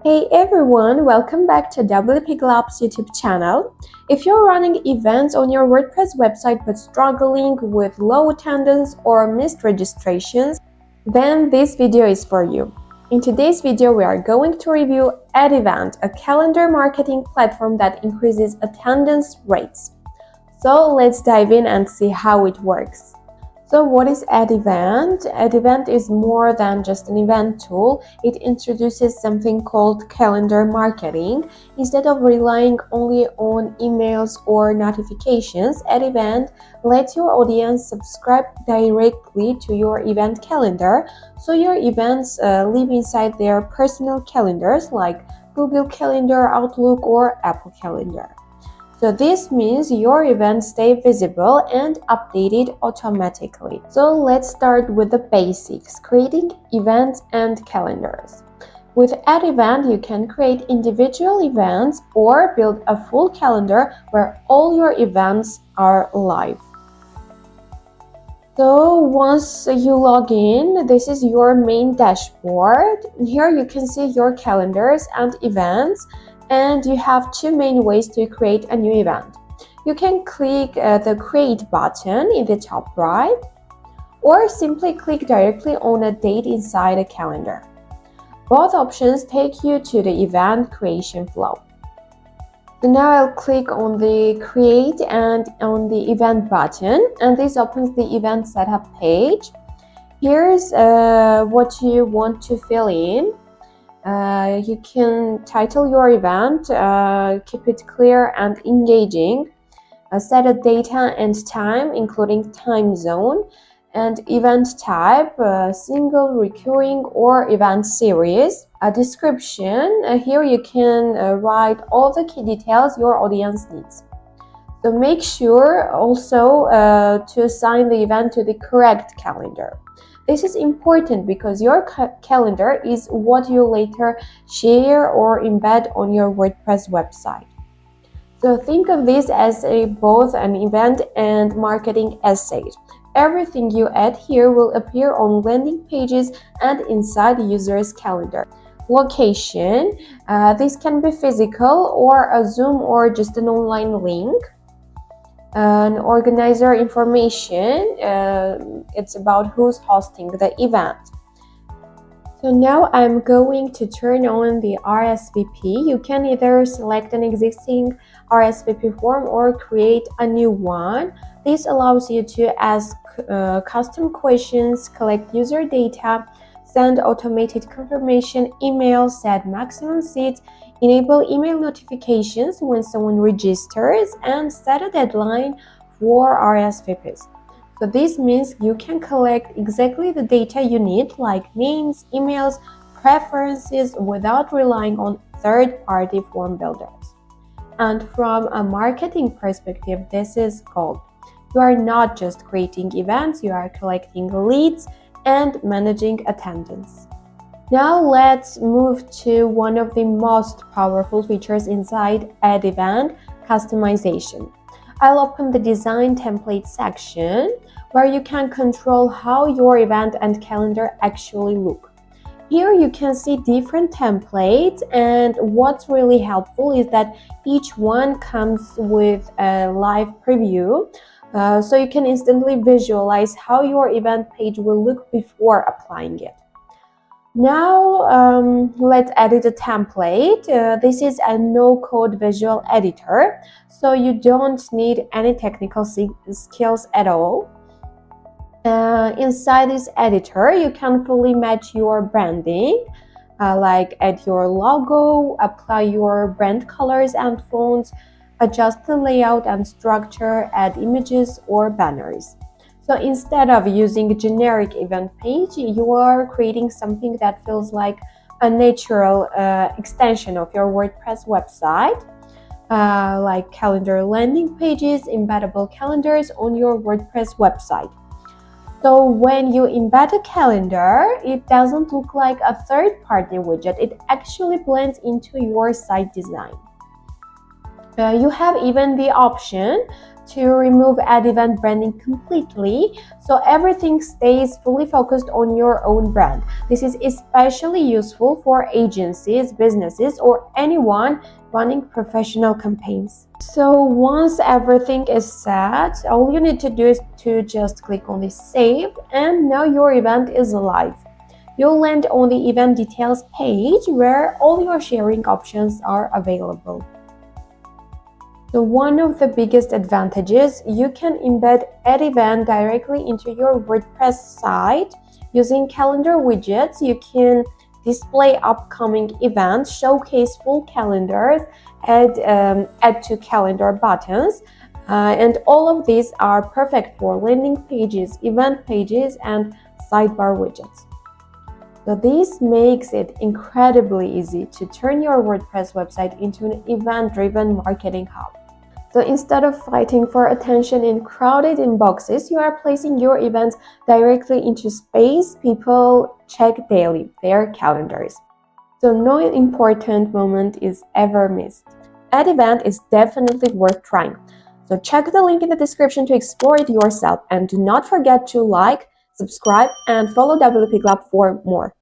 Hey everyone, welcome back to WP Labs YouTube channel. If you're running events on your WordPress website but struggling with low attendance or missed registrations, then this video is for you. In today's video, we are going to review AddEvent, a calendar marketing platform that increases attendance rates. So let's dive in and see how it works. So what is AddEvent? AddEvent is more than just an event tool. It introduces something called calendar marketing. Instead of relying only on emails or notifications, AddEvent lets your audience subscribe directly to your event calendar, so your events live inside their personal calendars like Google Calendar, Outlook, or Apple Calendar. So this means your events stay visible and updated automatically. So let's start with the basics, creating events and calendars. With AddEvent, you can create individual events or build a full calendar where all your events are live. So once you log in, this is your main dashboard. Here you can see your calendars and events. And you have two main ways to create a new event. You can click the Create button in the top right, or simply click directly on a date inside a calendar. Both options take you to the event creation flow. So now I'll click on the Create and on the Event button, and this opens the event setup page. Here's what you want to fill in. You can title your event, keep it clear and engaging, set a date and time, including time zone, and event type, single, recurring, or event series. A description, here you can write all the key details your audience needs. So make sure also to assign the event to the correct calendar. This is important because your calendar is what you later share or embed on your WordPress website. So think of this as both an event and marketing asset. Everything you add here will appear on landing pages and inside the user's calendar. Location, this can be physical or a Zoom or just an online link. An organizer information, it's about who's hosting the event. So now I'm going to turn on the RSVP. You can either select an existing RSVP form or create a new one. This allows you to ask custom questions, collect user data, send automated confirmation emails, set maximum seats, enable email notifications when someone registers, and set a deadline for RSVPs. So this means you can collect exactly the data you need, like names, emails, preferences, without relying on third-party form builders. And from a marketing perspective, this is gold. You are not just creating events, you are collecting leads and managing attendance. Now let's move to one of the most powerful features inside AddEvent, customization. I'll open the design template section where you can control how your event and calendar actually look. Here you can see different templates, and what's really helpful is that each one comes with a live preview, so you can instantly visualize how your event page will look before applying it. Now let's edit a template. This is a no-code visual editor, so you don't need any technical skills at all. Inside this editor, you can fully match your branding, like add your logo, apply your brand colors and fonts, adjust the layout and structure, add images or banners. So instead of using a generic event page, you are creating something that feels like a natural extension of your WordPress website, like calendar landing pages, embeddable calendars on your WordPress website. So when you embed a calendar, it doesn't look like a third-party widget. It actually blends into your site design. You have even the option to remove AddEvent branding completely, so everything stays fully focused on your own brand. This is especially useful for agencies, businesses, or anyone running professional campaigns. So once everything is set, all you need to do is to just click on the save, and now your event is live. You'll land on the event details page where all your sharing options are available. So one of the biggest advantages, you can embed AddEvent directly into your WordPress site. Using calendar widgets, you can display upcoming events, showcase full calendars, add to calendar buttons, and all of these are perfect for landing pages, event pages, and sidebar widgets. So this makes it incredibly easy to turn your WordPress website into an event-driven marketing hub. So instead of fighting for attention in crowded inboxes, you are placing your events directly into space people check daily, their calendars. So no important moment is ever missed. AddEvent is definitely worth trying. So check the link in the description to explore it yourself, and do not forget to like, subscribe, and follow WP Club for more.